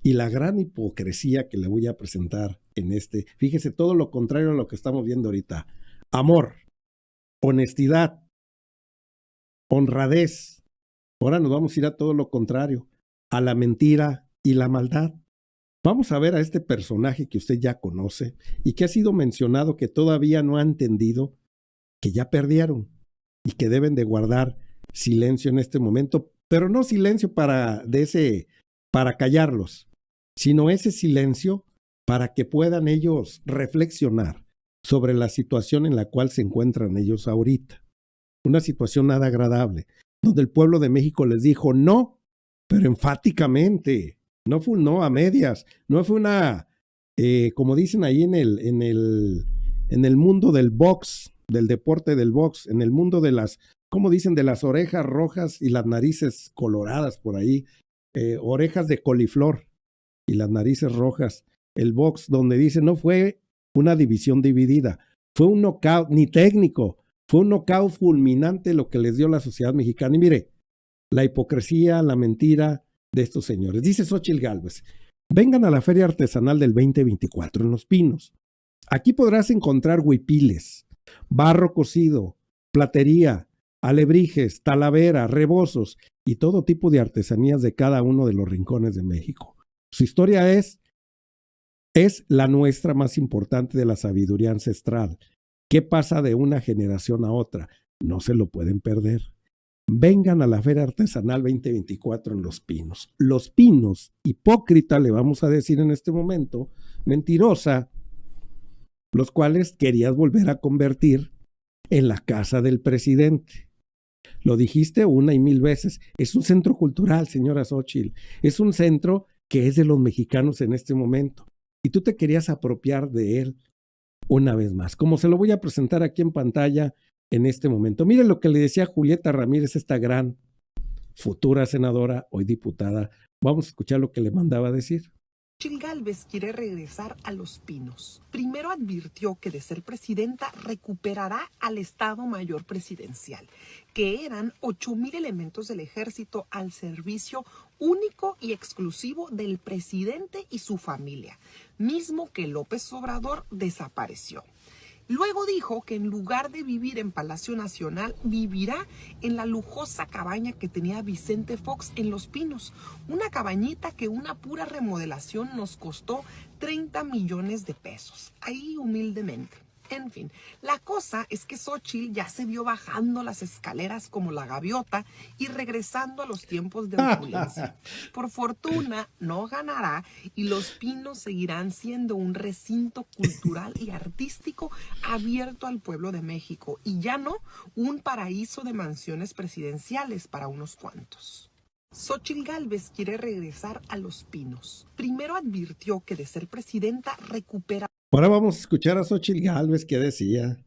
y la gran hipocresía que le voy a presentar en fíjese, todo lo contrario a lo que estamos viendo ahorita. Amor, honestidad, honradez. Ahora nos vamos a ir a todo lo contrario, a la mentira y la maldad. Vamos a ver a este personaje que usted ya conoce y que ha sido mencionado, que todavía no ha entendido que ya perdieron y que deben de guardar silencio en este momento, pero no silencio para callarlos, sino ese silencio para que puedan ellos reflexionar sobre la situación en la cual se encuentran ellos ahorita. Una situación nada agradable, donde el pueblo de México les dijo no, pero enfáticamente. No fue un no a medias, no fue una, como dicen ahí en el mundo del box, del deporte del box, en el mundo de las, como dicen, de las orejas rojas y las narices coloradas por ahí, orejas de coliflor y las narices rojas, el box donde dice no fue una división dividida, fue un knockout, ni técnico, fue un knockout fulminante lo que les dio la sociedad mexicana. Y mire, la hipocresía, la mentira de estos señores. Dice Xóchitl Gálvez, vengan a la Feria Artesanal del 2024 en Los Pinos. Aquí podrás encontrar huipiles, barro cocido, platería, alebrijes, talavera, rebozos y todo tipo de artesanías de cada uno de los rincones de México. Su historia es la nuestra más importante de la sabiduría ancestral. ¿Qué pasa de una generación a otra? No se lo pueden perder. Vengan a la Feria Artesanal 2024 en Los Pinos. Los Pinos, hipócrita, le vamos a decir en este momento, mentirosa, los cuales querías volver a convertir en la casa del presidente. Lo dijiste una y mil veces. Es un centro cultural, señora Xóchitl. Es un centro que es de los mexicanos en este momento. Y tú te querías apropiar de él una vez más. Como se lo voy a presentar aquí en pantalla en este momento. Mire lo que le decía Julieta Ramírez, esta gran futura senadora, hoy diputada. Vamos a escuchar lo que le mandaba a decir. Xóchitl Gálvez quiere regresar a Los Pinos. Primero advirtió que de ser presidenta recuperará al Estado Mayor Presidencial, que eran 8,000 elementos del ejército al servicio único y exclusivo del presidente y su familia, mismo que López Obrador desapareció. Luego dijo que en lugar de vivir en Palacio Nacional, vivirá en la lujosa cabaña que tenía Vicente Fox en Los Pinos. Una cabañita que una pura remodelación nos costó 30 millones de pesos. Ahí humildemente. En fin, la cosa es que Xóchitl ya se vio bajando las escaleras como la gaviota y regresando a los tiempos de opulencia. Por fortuna no ganará y Los Pinos seguirán siendo un recinto cultural y artístico abierto al pueblo de México y ya no un paraíso de mansiones presidenciales para unos cuantos. Xóchitl Gálvez quiere regresar a Los Pinos. Primero advirtió que de ser presidenta recupera. Ahora vamos a escuchar a Xóchitl Gálvez qué decía.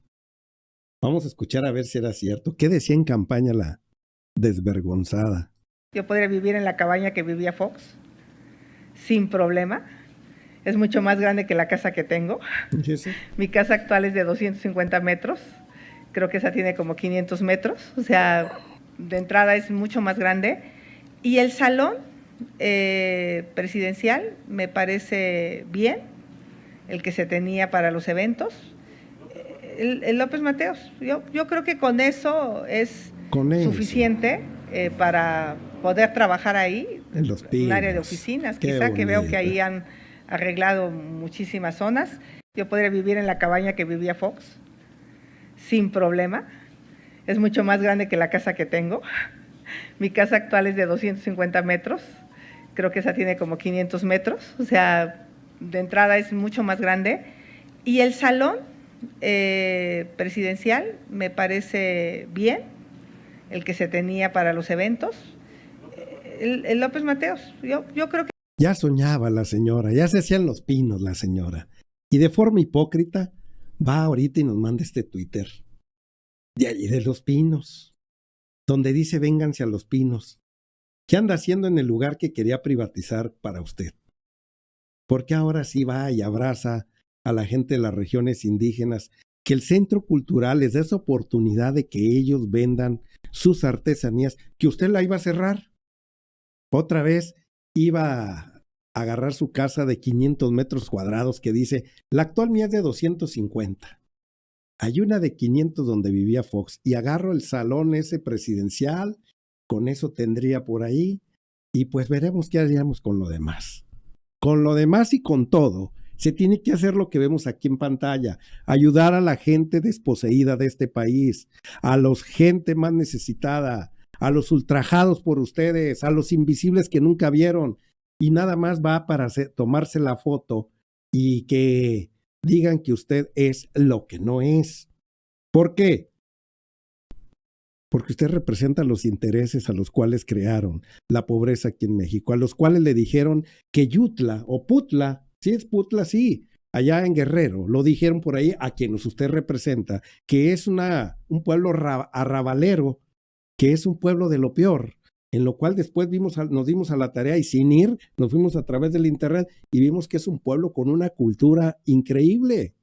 Vamos a escuchar a ver si era cierto. ¿Qué decía en campaña la desvergonzada? Yo podría vivir en la cabaña que vivía Fox sin problema. Es mucho más grande que la casa que tengo. ¿Sí? Mi casa actual es de 250 metros. Creo que esa tiene como 500 metros. O sea, de entrada es mucho más grande. Y el salón presidencial me parece bien, el que se tenía para los eventos, el López Mateos. Yo creo que con eso es suficiente para poder trabajar ahí, en Los Pinos, un área de oficinas, qué quizá, bonito. Que veo que ahí han arreglado muchísimas zonas. Yo podría vivir en la cabaña que vivía Fox sin problema. Es mucho más grande que la casa que tengo. Mi casa actual es de 250 metros. Creo que esa tiene como 500 metros. O sea, de entrada es mucho más grande. Y el salón presidencial me parece bien, el que se tenía para los eventos, el López Mateos. Yo creo que... Ya soñaba la señora, ya se hacían Los Pinos la señora. Y de forma hipócrita va ahorita y nos manda este Twitter de allí de Los Pinos, donde dice vénganse a Los Pinos. ¿Qué anda haciendo en el lugar que quería privatizar para usted? Porque ahora sí va y abraza a la gente de las regiones indígenas, que el centro cultural les da esa oportunidad de que ellos vendan sus artesanías, que usted la iba a cerrar. Otra vez iba agarrar su casa de 500 metros cuadrados que dice, la actual mía es de 250. Hay una de 500 donde vivía Fox y agarro el salón ese presidencial, con eso tendría por ahí y pues veremos qué haríamos con lo demás. Con lo demás y con todo, se tiene que hacer lo que vemos aquí en pantalla, ayudar a la gente desposeída de este país, a la gente más necesitada, a los ultrajados por ustedes, a los invisibles que nunca vieron, y nada más va para tomarse la foto y que digan que usted es lo que no es. ¿Por qué? Porque usted representa los intereses a los cuales crearon la pobreza aquí en México, a los cuales le dijeron que Yutla o Putla, sí es Putla, sí, allá en Guerrero, lo dijeron por ahí a quienes usted representa, que es un pueblo arrabalero, que es un pueblo de lo peor, en lo cual después nos dimos a la tarea y sin ir, nos fuimos a través del internet y vimos que es un pueblo con una cultura increíble.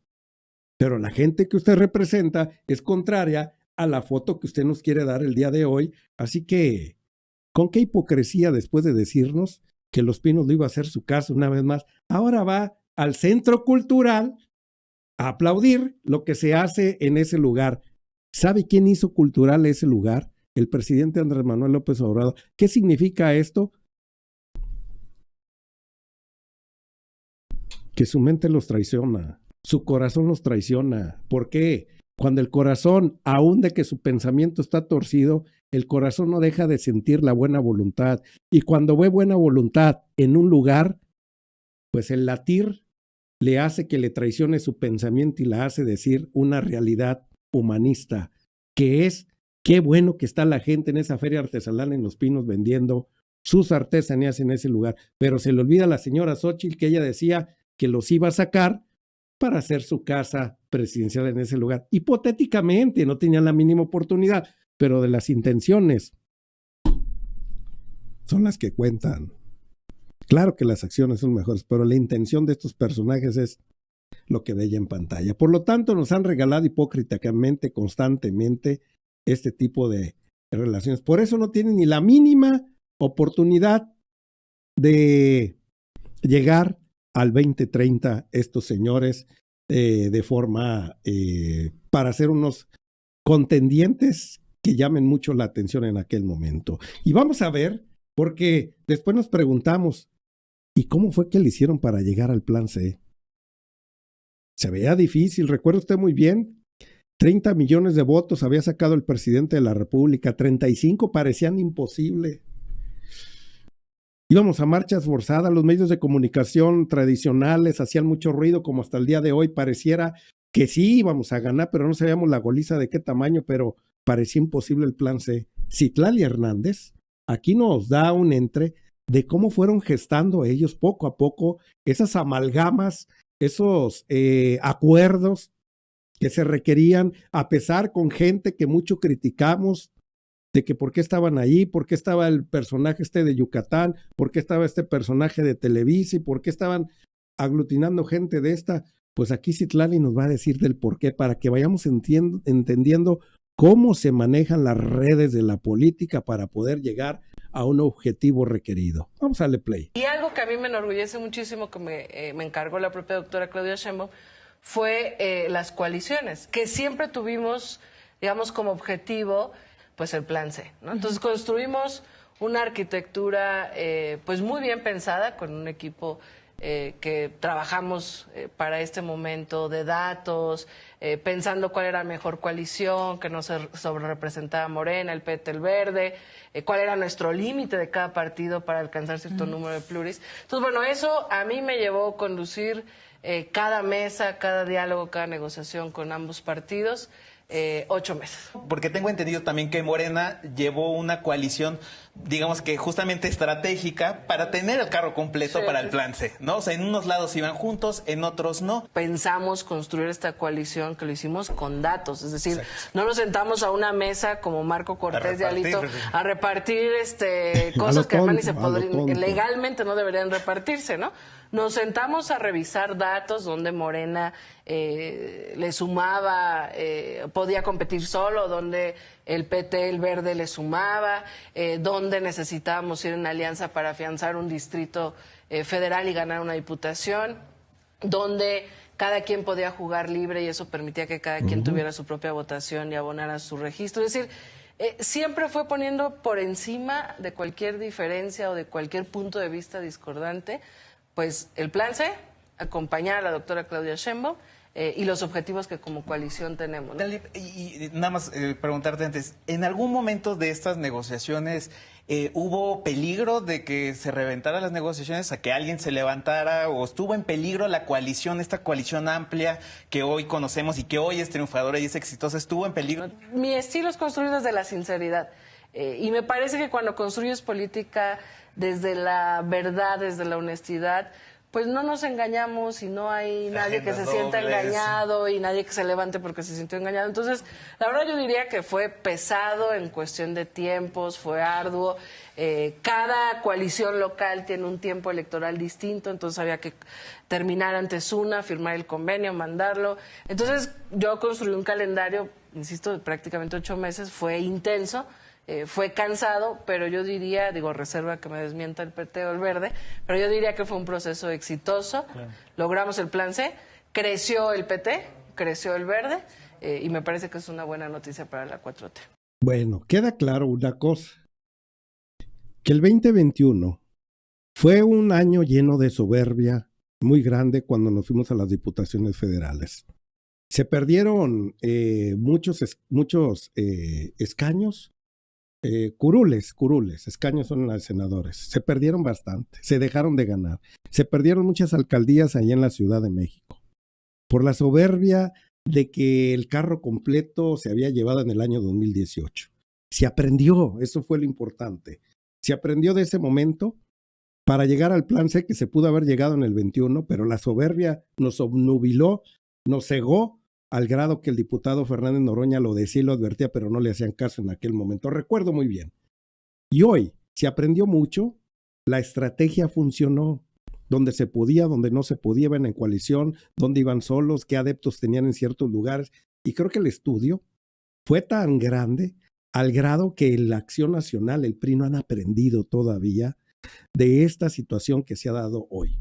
Pero la gente que usted representa es contraria a la foto que usted nos quiere dar el día de hoy. Así que, ¿con qué hipocresía después de decirnos que Los Pinos lo iba a hacer su casa una vez más? Ahora va al centro cultural a aplaudir lo que se hace en ese lugar. ¿Sabe quién hizo cultural ese lugar? El presidente Andrés Manuel López Obrador. ¿Qué significa esto? Que su mente los traiciona, su corazón los traiciona. ¿Por qué? Cuando el corazón, aún de que su pensamiento está torcido, el corazón no deja de sentir la buena voluntad. Y cuando ve buena voluntad en un lugar, pues el latir le hace que le traicione su pensamiento y la hace decir una realidad humanista, que es qué bueno que está la gente en esa feria artesanal en Los Pinos vendiendo sus artesanías en ese lugar. Pero se le olvida a la señora Xóchitl que ella decía que los iba a sacar para hacer su casa presidencial en ese lugar. Hipotéticamente, no tenían la mínima oportunidad, pero de las intenciones son las que cuentan. Claro que las acciones son mejores, pero la intención de estos personajes es lo que veía en pantalla. Por lo tanto, nos han regalado hipócritamente, constantemente, este tipo de relaciones. Por eso no tienen ni la mínima oportunidad de llegar al 2030 estos señores de forma para ser unos contendientes que llamen mucho la atención en aquel momento. Y vamos a ver, porque después nos preguntamos, ¿y cómo fue que le hicieron para llegar al plan C? Se veía difícil, recuerda usted muy bien, 30 millones de votos había sacado el presidente de la República, 35 parecían imposible. Íbamos a marchas forzadas, los medios de comunicación tradicionales hacían mucho ruido, como hasta el día de hoy pareciera que sí íbamos a ganar, pero no sabíamos la goliza de qué tamaño, pero parecía imposible el plan C. Citlali Hernández aquí nos da un entre de cómo fueron gestando ellos poco a poco esas amalgamas, esos acuerdos que se requerían, a pesar con gente que mucho criticamos, de que por qué estaban ahí, por qué estaba el personaje de Yucatán, por qué estaba este personaje de Televisa y por qué estaban aglutinando gente de esta. Pues aquí Citlali nos va a decir del por qué, para que vayamos entendiendo cómo se manejan las redes de la política para poder llegar a un objetivo requerido. Vamos a darle play. Y algo que a mí me enorgullece muchísimo, que me encargó la propia doctora Claudia Sheinbaum, fue las coaliciones, que siempre tuvimos, digamos, como objetivo pues el plan C, ¿no? Entonces construimos una arquitectura pues muy bien pensada, con un equipo que trabajamos para este momento de datos, pensando cuál era la mejor coalición, que no se sobrerepresentaba Morena, el PT, el Verde, cuál era nuestro límite de cada partido para alcanzar cierto número de pluris. Entonces, bueno, eso a mí me llevó a conducir cada mesa, cada diálogo, cada negociación con ambos partidos, 8 meses. Porque tengo entendido también que Morena llevó una coalición, digamos que justamente estratégica, para tener el carro completo para el plan C, ¿no? O sea, en unos lados iban juntos, en otros no. Pensamos construir esta coalición, que lo hicimos con datos, es decir, no nos sentamos a una mesa como Marco Cortés de Alito a repartir cosas que además ni se podrían, legalmente no deberían repartirse, ¿no? Nos sentamos a revisar datos donde Morena le sumaba, podía competir solo, donde el PT, el Verde le sumaba, donde necesitábamos ir en alianza para afianzar un distrito federal y ganar una diputación, donde cada quien podía jugar libre y eso permitía que cada quien tuviera su propia votación y abonara su registro. Es decir, siempre fue poniendo por encima de cualquier diferencia o de cualquier punto de vista discordante, pues el plan C, acompañar a la doctora Claudia Sheinbaum y los objetivos que como coalición tenemos, ¿no? Dalip, y nada más preguntarte antes, ¿en algún momento de estas negociaciones hubo peligro de que se reventaran las negociaciones, a que alguien se levantara, o estuvo en peligro la coalición, esta coalición amplia que hoy conocemos y que hoy es triunfadora y es exitosa, estuvo en peligro? Mi estilo es construir desde la sinceridad y me parece que cuando construyes política desde la verdad, desde la honestidad, pues no nos engañamos y no hay nadie que se sienta engañado y nadie que se levante porque se sintió engañado. Entonces, la verdad yo diría que fue pesado en cuestión de tiempos, fue arduo. Cada coalición local tiene un tiempo electoral distinto, entonces había que terminar antes una, firmar el convenio, mandarlo. Entonces, yo construí un calendario, insisto, de prácticamente 8 meses, fue intenso. Fue cansado, pero yo diría, digo, reserva que me desmienta el PT o el Verde, pero yo diría que fue un proceso exitoso. Claro. Logramos el plan C, creció el PT, creció el Verde, y me parece que es una buena noticia para la 4T. Bueno, queda claro una cosa, que el 2021 fue un año lleno de soberbia muy grande cuando nos fuimos a las diputaciones federales. Se perdieron muchos escaños. Curules, escaños son las senadores. Se perdieron bastante, se dejaron de ganar. Se perdieron muchas alcaldías ahí en la Ciudad de México. Por la soberbia de que el carro completo se había llevado en el año 2018. Se aprendió, eso fue lo importante. Se aprendió de ese momento para llegar al plan C que se pudo haber llegado en el 21, pero la soberbia nos obnubiló, nos cegó, al grado que el diputado Fernández Noroña lo decía y lo advertía, pero no le hacían caso en aquel momento. Recuerdo muy bien. Y hoy se aprendió mucho, la estrategia funcionó, donde se podía, donde no se podía, iban en coalición, donde iban solos, qué adeptos tenían en ciertos lugares. Y creo que el estudio fue tan grande, al grado que la Acción Nacional, el PRI, no han aprendido todavía de esta situación que se ha dado hoy.